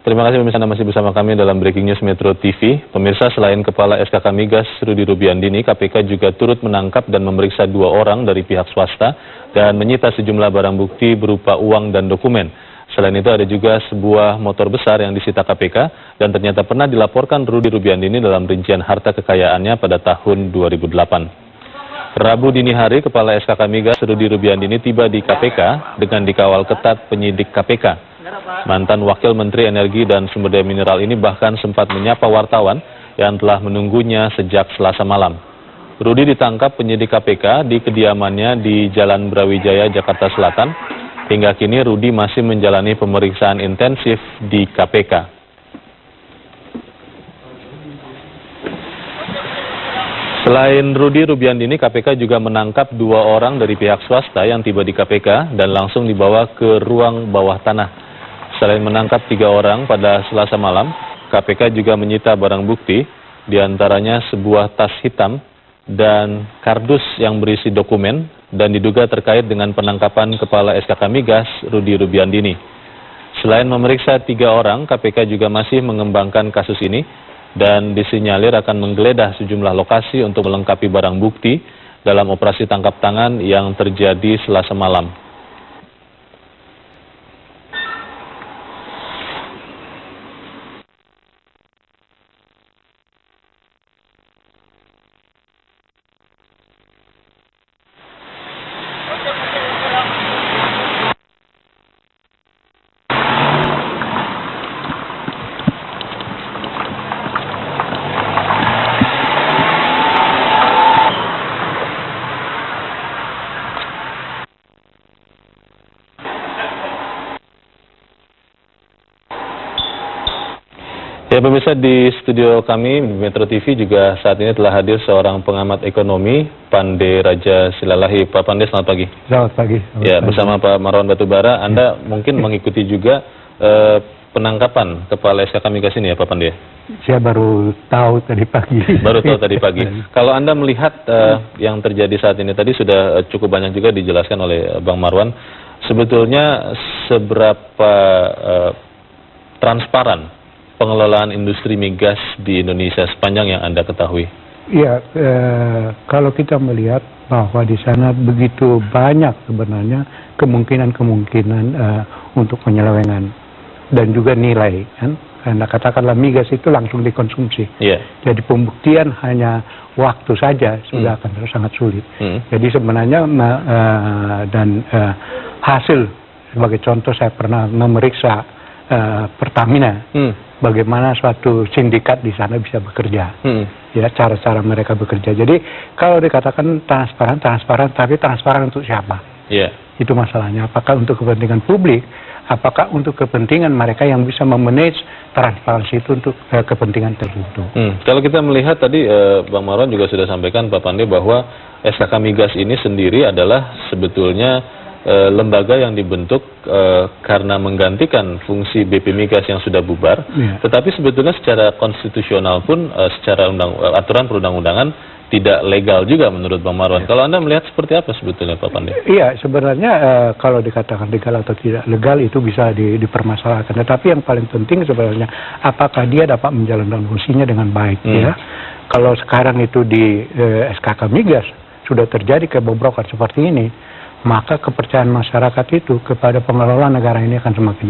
Terima kasih pemirsa, Anda masih bersama kami dalam Breaking News Metro TV. Pemirsa, selain Kepala SKK Migas Rudi Rubiandini, KPK juga turut menangkap dan memeriksa 2 orang dari pihak swasta dan menyita sejumlah barang bukti berupa uang dan dokumen. Selain itu ada juga sebuah motor besar yang disita KPK dan ternyata pernah dilaporkan Rudi Rubiandini dalam rincian harta kekayaannya pada tahun 2008. Rabu dini hari, Kepala SKK Migas Rudi Rubiandini tiba di KPK dengan dikawal ketat penyidik KPK. Mantan Wakil Menteri Energi dan Sumber Daya Mineral ini bahkan sempat menyapa wartawan yang telah menunggunya sejak Selasa malam. Rudi ditangkap penyidik KPK di kediamannya di Jalan Brawijaya, Jakarta Selatan. Hingga kini Rudi masih menjalani pemeriksaan intensif di KPK. Selain Rudi Rubiandini, KPK juga menangkap 2 orang dari pihak swasta yang tiba di KPK dan langsung dibawa ke ruang bawah tanah. Selain menangkap 3 orang pada Selasa malam, KPK juga menyita barang bukti, diantaranya sebuah tas hitam dan kardus yang berisi dokumen dan diduga terkait dengan penangkapan Kepala SKK Migas Rudi Rubiandini. Selain memeriksa 3 orang, KPK juga masih mengembangkan kasus ini dan disinyalir akan menggeledah sejumlah lokasi untuk melengkapi barang bukti dalam operasi tangkap tangan yang terjadi Selasa malam. Ya pemirsa, di studio kami Metro TV juga saat ini telah hadir seorang pengamat ekonomi, Pande Raja Silalahi. Pak Pande, selamat pagi. Selamat pagi. Ya, bersama Pak Marwan Batubara, Anda mungkin mengikuti juga penangkapan Kepala SKK Migas ini ya Pak Pande? Saya baru tahu tadi pagi. Baru tahu tadi pagi. Kalau Anda melihat yang terjadi saat ini, tadi sudah cukup banyak juga dijelaskan oleh Bang Marwan, sebetulnya seberapa transparan pengelolaan industri migas di Indonesia sepanjang yang Anda ketahui? Iya, kalau kita melihat bahwa di sana begitu banyak sebenarnya kemungkinan untuk penyelewengan dan juga nilai, kan? Karena katakanlah migas itu langsung dikonsumsi. Yeah. Jadi pembuktian hanya waktu saja sudah akan sangat sulit. Jadi sebenarnya hasil sebagai contoh, saya pernah memeriksa Pertamina. Bagaimana suatu sindikat di sana bisa bekerja, ya, cara-cara mereka bekerja. Jadi kalau dikatakan transparan, tapi transparan untuk siapa? Itu masalahnya. Apakah untuk kepentingan publik? Apakah untuk kepentingan mereka yang bisa memanage transparansi itu untuk kepentingan tertentu? Kalau kita melihat tadi Bang Marwan juga sudah sampaikan Pak Pande bahwa SKK Migas ini sendiri adalah sebetulnya lembaga yang dibentuk karena menggantikan fungsi BP Migas yang sudah bubar, tetapi sebetulnya secara konstitusional pun secara aturan perundang-undangan tidak legal juga menurut Bang Marwan. Kalau Anda melihat seperti apa sebetulnya Pak Pande? Iya, sebenarnya kalau dikatakan legal atau tidak legal itu bisa dipermasalahkan, tetapi yang paling penting sebenarnya apakah dia dapat menjalankan fungsinya dengan baik. Ya, kalau sekarang itu di SKK Migas sudah terjadi kebobrokan seperti ini, maka kepercayaan masyarakat itu kepada pengelola negara ini akan semakin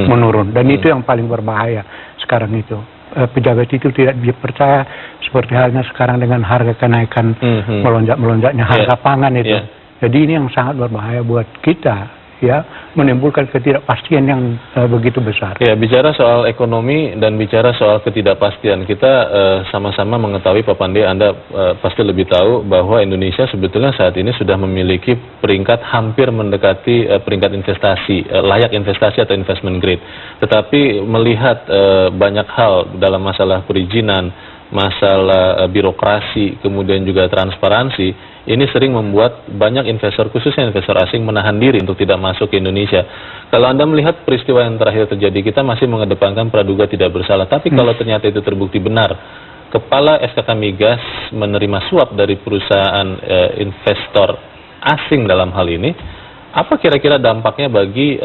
menurun. Dan itu yang paling berbahaya sekarang itu. Pejabat itu tidak dipercaya, seperti halnya sekarang dengan harga kenaikan melonjaknya harga pangan itu. Jadi ini yang sangat berbahaya buat kita, ya, menimbulkan ketidakpastian yang begitu besar. Ya, bicara soal ekonomi dan bicara soal ketidakpastian, kita sama-sama mengetahui Pak Pande, Anda pasti lebih tahu bahwa Indonesia sebetulnya saat ini sudah memiliki peringkat hampir mendekati peringkat investasi, layak investasi atau investment grade. Tetapi melihat banyak hal dalam masalah perizinan, masalah birokrasi, kemudian juga transparansi, ini sering membuat banyak investor, khususnya investor asing, menahan diri untuk tidak masuk ke Indonesia. Kalau Anda melihat peristiwa yang terakhir terjadi, kita masih mengedepankan praduga tidak bersalah. Tapi kalau ternyata itu terbukti benar, Kepala SKK Migas menerima suap dari perusahaan investor asing dalam hal ini, apa kira-kira dampaknya bagi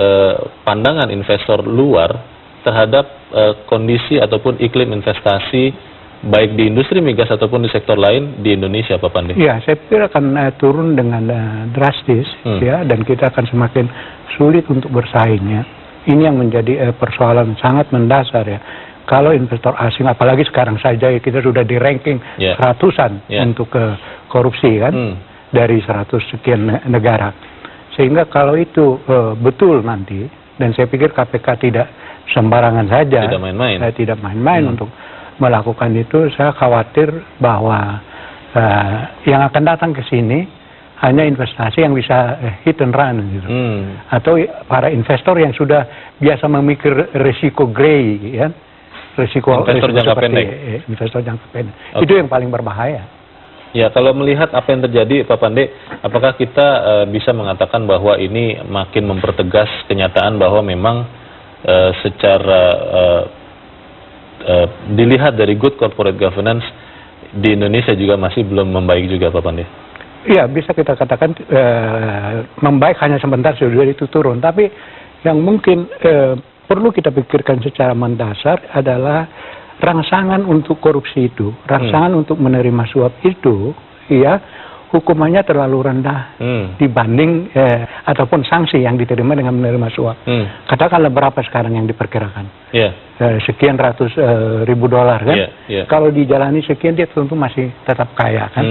pandangan investor luar terhadap kondisi ataupun iklim investasi baik di industri migas ataupun di sektor lain di Indonesia, Pak Pandi? Ya, saya pikir akan turun dengan drastis, ya, dan kita akan semakin sulit untuk bersaing, ya. Ini yang menjadi persoalan sangat mendasar, ya. Kalau investor asing, apalagi sekarang saja ya, kita sudah di ranking ratusan untuk korupsi, kan, dari 100 sekian negara. Sehingga kalau itu betul nanti, dan saya pikir KPK tidak sembarangan saja, tidak main-main untuk melakukan itu, saya khawatir bahwa yang akan datang ke sini hanya investasi yang bisa hit and run, gitu. Atau para investor yang sudah biasa memikir risiko grey, ya, risiko jangka pendek. Investor jangka pendek. Itu yang paling berbahaya. Ya, kalau melihat apa yang terjadi, Pak Pandi, apakah kita bisa mengatakan bahwa ini makin mempertegas kenyataan bahwa memang secara dilihat dari good corporate governance di Indonesia juga masih belum membaik juga, Pak Pandi? Iya, bisa kita katakan membaik hanya sebentar, sudah itu turun. Tapi yang mungkin perlu kita pikirkan secara mendasar adalah rangsangan untuk korupsi itu, rangsangan untuk menerima suap itu, ya, hukumannya terlalu rendah dibanding ataupun sanksi yang diterima dengan menerima suap. Katakanlah berapa sekarang yang diperkirakan? Sekian ratus ribu dolar, kan? Kalau dijalani sekian, dia tentu masih tetap kaya, kan?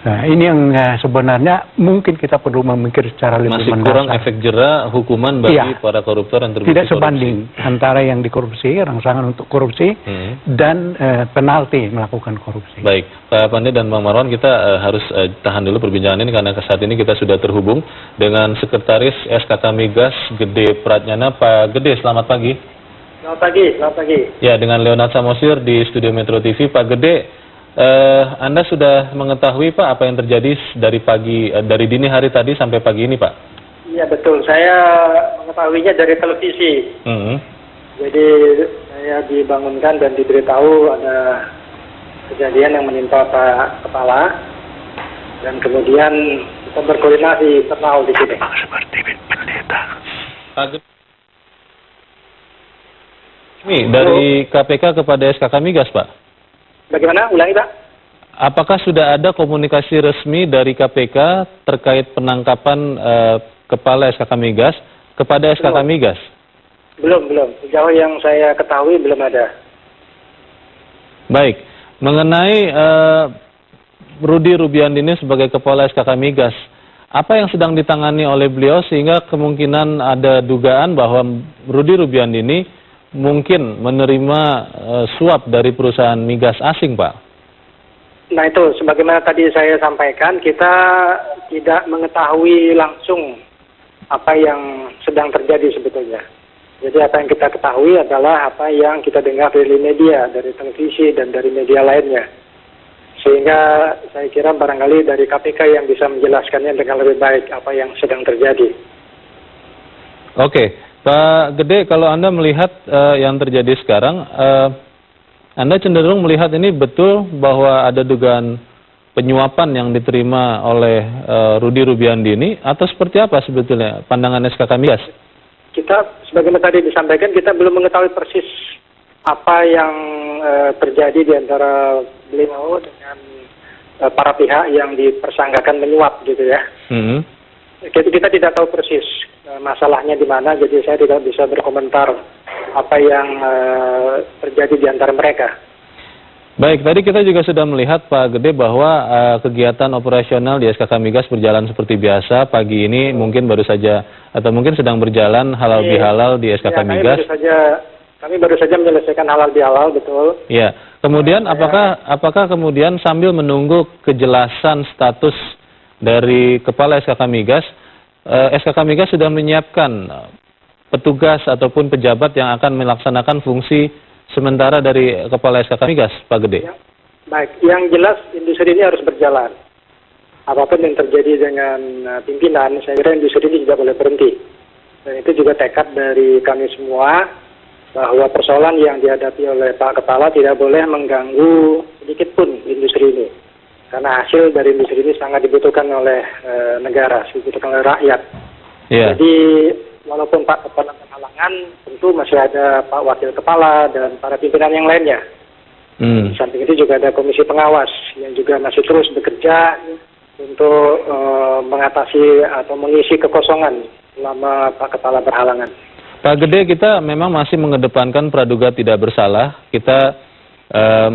Nah, ini yang sebenarnya mungkin kita perlu memikir secara lebih mendasar. Masih kurang efek jera hukuman bagi para koruptor yang terbukti tidak sebanding antara yang dikorupsi, rangsangan untuk korupsi, dan penalti melakukan korupsi. Baik, Pak Pandi dan Bang Marwan, kita harus tahan dulu perbincangan ini karena saat ini kita sudah terhubung dengan Sekretaris SKK Migas Gede Pratnyana. Pak Gede, selamat pagi. Selamat pagi. Ya, dengan Leonard Samosir di Studio Metro TV. Pak Gede, Anda sudah mengetahui, Pak, apa yang terjadi dari dini hari tadi sampai pagi ini, Pak? Iya, betul. Saya mengetahuinya dari televisi. Jadi saya dibangunkan dan diberitahu ada kejadian yang menimpa Pak Kepala, dan kemudian kita berkoordinasi internal di sini. Seperti pendeta. Pak Gede, dari KPK kepada SKK Migas, Pak? Bagaimana? Ulangi, Pak. Apakah sudah ada komunikasi resmi dari KPK terkait penangkapan Kepala SKK Migas kepada SKK Migas? Belum. Sejauh yang saya ketahui belum ada. Baik. Mengenai Rudy Rubiandini sebagai Kepala SKK Migas, apa yang sedang ditangani oleh beliau sehingga kemungkinan ada dugaan bahwa Rudy Rubiandini mungkin menerima suap dari perusahaan migas asing, Pak? Nah, itu sebagaimana tadi saya sampaikan, kita tidak mengetahui langsung apa yang sedang terjadi sebetulnya. Jadi apa yang kita ketahui adalah apa yang kita dengar dari media, dari televisi dan dari media lainnya. Sehingga saya kira barangkali dari KPK yang bisa menjelaskannya dengan lebih baik apa yang sedang terjadi. Oke. Pak Gede, kalau Anda melihat yang terjadi sekarang, Anda cenderung melihat ini betul bahwa ada dugaan penyuapan yang diterima oleh Rudy Rubiandini, atau seperti apa sebetulnya pandangan SKK Migas? Kita, sebagaimana tadi disampaikan, kita belum mengetahui persis apa yang terjadi di antara beliau dengan para pihak yang dipersangkakan menyuap, gitu ya. Kita tidak tahu persis masalahnya di mana, jadi saya tidak bisa berkomentar apa yang terjadi di antara mereka. Baik, tadi kita juga sudah melihat, Pak Gede, bahwa kegiatan operasional di SKK Migas berjalan seperti biasa. Pagi ini mungkin baru saja, atau mungkin sedang berjalan halal bihalal di SKK Migas. Kami baru saja menyelesaikan halal bihalal, betul. Ya, kemudian apakah kemudian sambil menunggu kejelasan status dari Kepala SKK Migas, SKK Migas sudah menyiapkan petugas ataupun pejabat yang akan melaksanakan fungsi sementara dari Kepala SKK Migas, Pak Gede? Ya, baik, yang jelas industri ini harus berjalan. Apapun yang terjadi dengan pimpinan, saya kira industri ini tidak boleh berhenti. Dan itu juga tekad dari kami semua, bahwa persoalan yang dihadapi oleh Pak Kepala tidak boleh mengganggu sedikit pun industri ini. Karena hasil dari industri ini sangat dibutuhkan oleh negara, dibutuhkan oleh rakyat. Jadi walaupun Pak Kepala berhalangan, tentu masih ada Pak Wakil Kepala dan para pimpinan yang lainnya. Di samping itu juga ada komisi pengawas yang juga masih terus bekerja untuk mengatasi atau mengisi kekosongan selama Pak Kepala berhalangan. Pak Gede, kita memang masih mengedepankan praduga tidak bersalah. Kita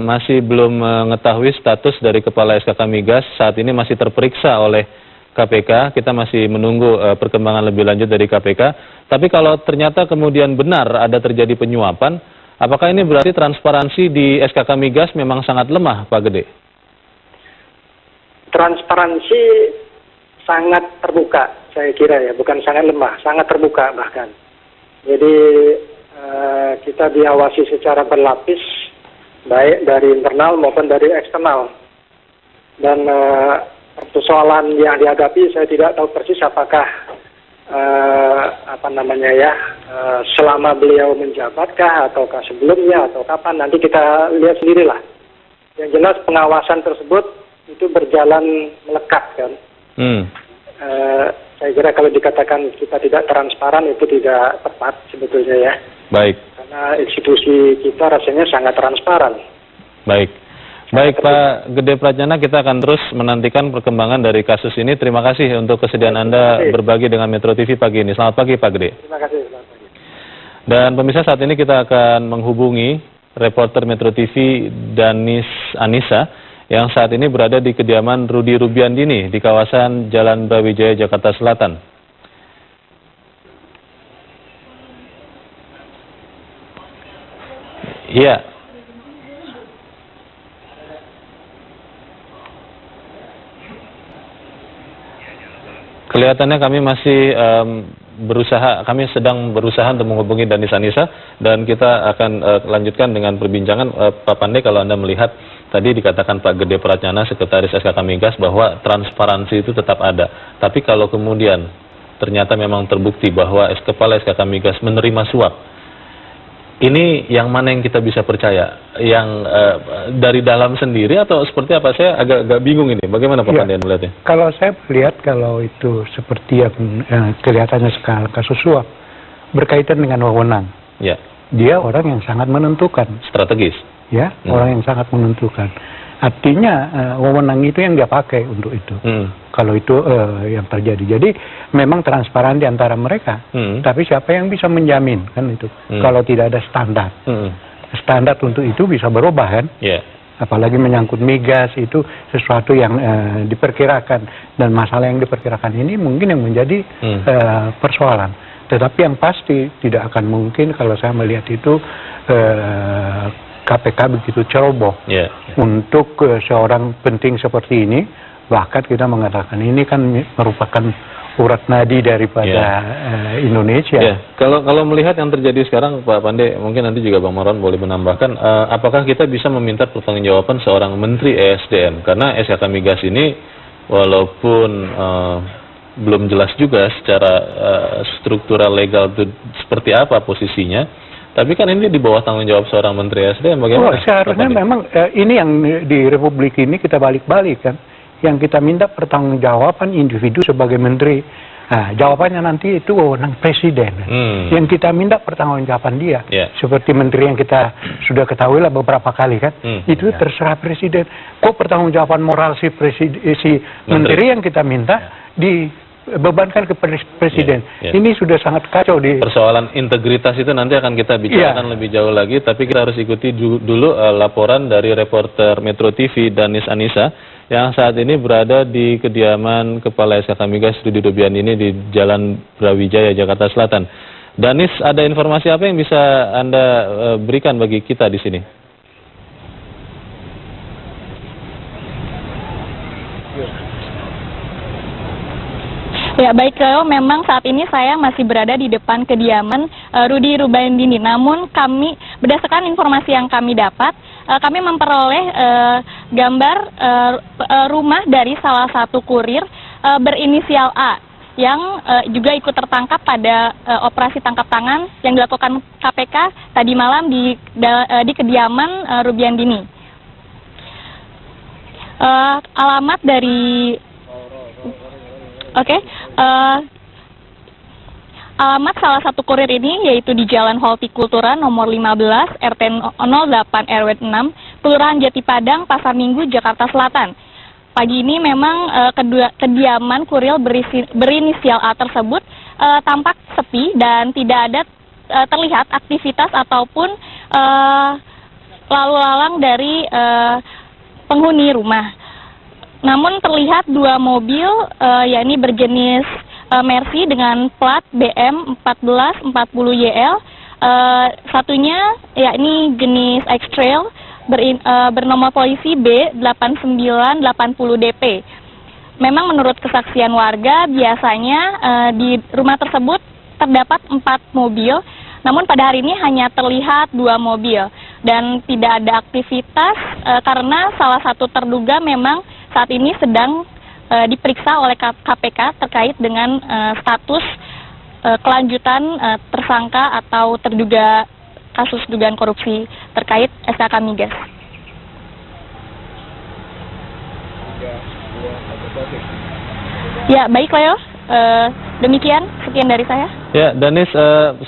masih belum mengetahui status dari Kepala SKK Migas. Saat ini masih terperiksa oleh KPK. Kita masih menunggu perkembangan lebih lanjut dari KPK. Tapi kalau ternyata kemudian benar ada terjadi penyuapan, apakah ini berarti transparansi di SKK Migas memang sangat lemah, Pak Gede? Transparansi sangat terbuka, saya kira ya, bukan sangat lemah, sangat terbuka bahkan. Jadi kita diawasi secara berlapis, baik dari internal maupun dari eksternal. Dan persoalan yang dihadapi saya tidak tahu persis apakah selama beliau menjabatkah ataukah sebelumnya atau kapan, nanti kita lihat sendirilah. Yang jelas pengawasan tersebut itu berjalan melekat kan. Saya kira kalau dikatakan kita tidak transparan itu tidak tepat sebetulnya ya. Baik. Karena institusi kita rasanya sangat transparan. Baik. Baik Pak Gede Pradjana, kita akan terus menantikan perkembangan dari kasus ini. Terima kasih untuk kesediaan Anda berbagi dengan Metro TV pagi ini. Selamat pagi Pak Gede. Terima kasih. Selamat pagi. Dan pemirsa, saat ini kita akan menghubungi reporter Metro TV Danis Anissa yang saat ini berada di kediaman Rudy Rubiandini di kawasan Jalan Brawijaya, Jakarta Selatan. Iya. Kelihatannya kami masih kami sedang berusaha untuk menghubungi Danis Anissa, dan kita akan lanjutkan dengan perbincangan. Pak Pandey, kalau Anda melihat tadi dikatakan Pak Gede Pradjana, Sekretaris SKK Migas, bahwa transparansi itu tetap ada. Tapi kalau kemudian ternyata memang terbukti bahwa Kepala SKK Migas menerima suap, ini yang mana yang kita bisa percaya? Yang dari dalam sendiri atau seperti apa? Saya agak bingung ini. Bagaimana Pak Pandey melihatnya? Kalau saya melihat, kalau itu seperti yang kelihatannya sekarang kasus suap berkaitan dengan wewenang. Ya. Dia orang yang sangat menentukan. Strategis. Ya, orang yang sangat menentukan. Artinya wewenang itu yang dia pakai untuk itu. Kalau itu yang terjadi. Jadi memang transparan di antara mereka. Tapi siapa yang bisa menjamin kan itu? Kalau tidak ada standar. Standar untuk itu bisa berubah kan? Yeah. Apalagi menyangkut migas, itu sesuatu yang diperkirakan, dan masalah yang diperkirakan ini mungkin yang menjadi persoalan. Tetapi yang pasti tidak akan mungkin kalau saya melihat itu KPK begitu ceroboh untuk seorang penting seperti ini. Bahkan kita mengatakan ini kan merupakan urat nadi daripada Indonesia. Kalau melihat yang terjadi sekarang, Pak Pandey, mungkin nanti juga Bang Marwan boleh menambahkan, apakah kita bisa meminta pertanggungjawaban seorang Menteri ESDM? Karena SKK Migas ini walaupun belum jelas juga secara struktural legal itu seperti apa posisinya, tapi kan ini di bawah tanggung jawab seorang Menteri ESDM. Bagaimana? Seharusnya memang ini yang di Republik ini kita balik-balik kan. Yang kita minta pertanggungjawaban individu sebagai menteri. Nah, jawabannya nanti itu wewenang presiden. Yang kita minta pertanggungjawaban dia. Seperti menteri yang kita sudah ketahui lah beberapa kali kan. Itu terserah presiden. Kok pertanggungjawaban moral si menteri yang kita minta dibebankan ke presiden. Ini sudah sangat kacau di persoalan integritas itu. Nanti akan kita bicarakan lebih jauh lagi, tapi kita harus ikuti dulu laporan dari reporter Metro TV Danis Anissa yang saat ini berada di kediaman Kepala SKK Migas Rudy Rubiandini di Jalan Brawijaya, Jakarta Selatan. Danis, ada informasi apa yang bisa Anda berikan bagi kita di sini? Ya baik Leo, memang saat ini saya masih berada di depan kediaman Rudy Rubiandini. Namun kami, berdasarkan informasi yang kami dapat, kami memperoleh gambar rumah dari salah satu kurir berinisial A yang juga ikut tertangkap pada operasi tangkap tangan yang dilakukan KPK tadi malam di kediaman Rubiandini. Alamat dari Alamat salah satu kurir ini yaitu di Jalan Hortikultura nomor 15 RT 08 RW 6 Kelurahan Jati Padang, Pasar Minggu, Jakarta Selatan. Pagi ini memang kediaman kurir berinisial A tersebut tampak sepi dan tidak ada terlihat aktivitas ataupun lalu lalang dari penghuni rumah. Namun terlihat dua mobil yakni berjenis Mercy dengan plat BM 1440YL, satunya yakni jenis X-Trail bernomor polisi B8980DP. Memang menurut kesaksian warga biasanya di rumah tersebut terdapat 4 mobil, namun pada hari ini hanya terlihat 2 mobil dan tidak ada aktivitas karena salah satu terduga memang saat ini sedang diperiksa oleh KPK terkait dengan status kelanjutan tersangka atau terduga kasus dugaan korupsi terkait SKK Migas. Ya, baik Leo. Demikian, sekian dari saya. Ya, Danis,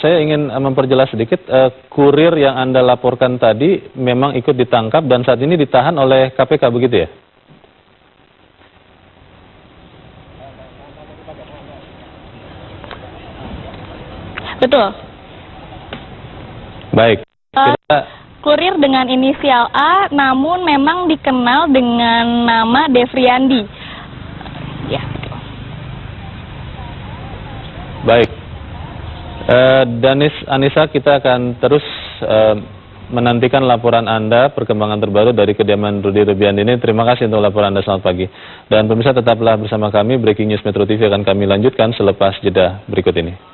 saya ingin memperjelas sedikit. Kurir yang Anda laporkan tadi memang ikut ditangkap dan saat ini ditahan oleh KPK, begitu ya? Betul. Baik. Kurir dengan inisial A namun memang dikenal dengan nama Devriandi. Ya. Baik. Danis Anissa, kita akan terus menantikan laporan Anda, perkembangan terbaru dari kediaman Rudy Rubiandini. Terima kasih untuk laporan Anda, selamat pagi. Dan pemirsa tetaplah bersama kami, Breaking News Metro TV akan kami lanjutkan selepas jeda berikut ini.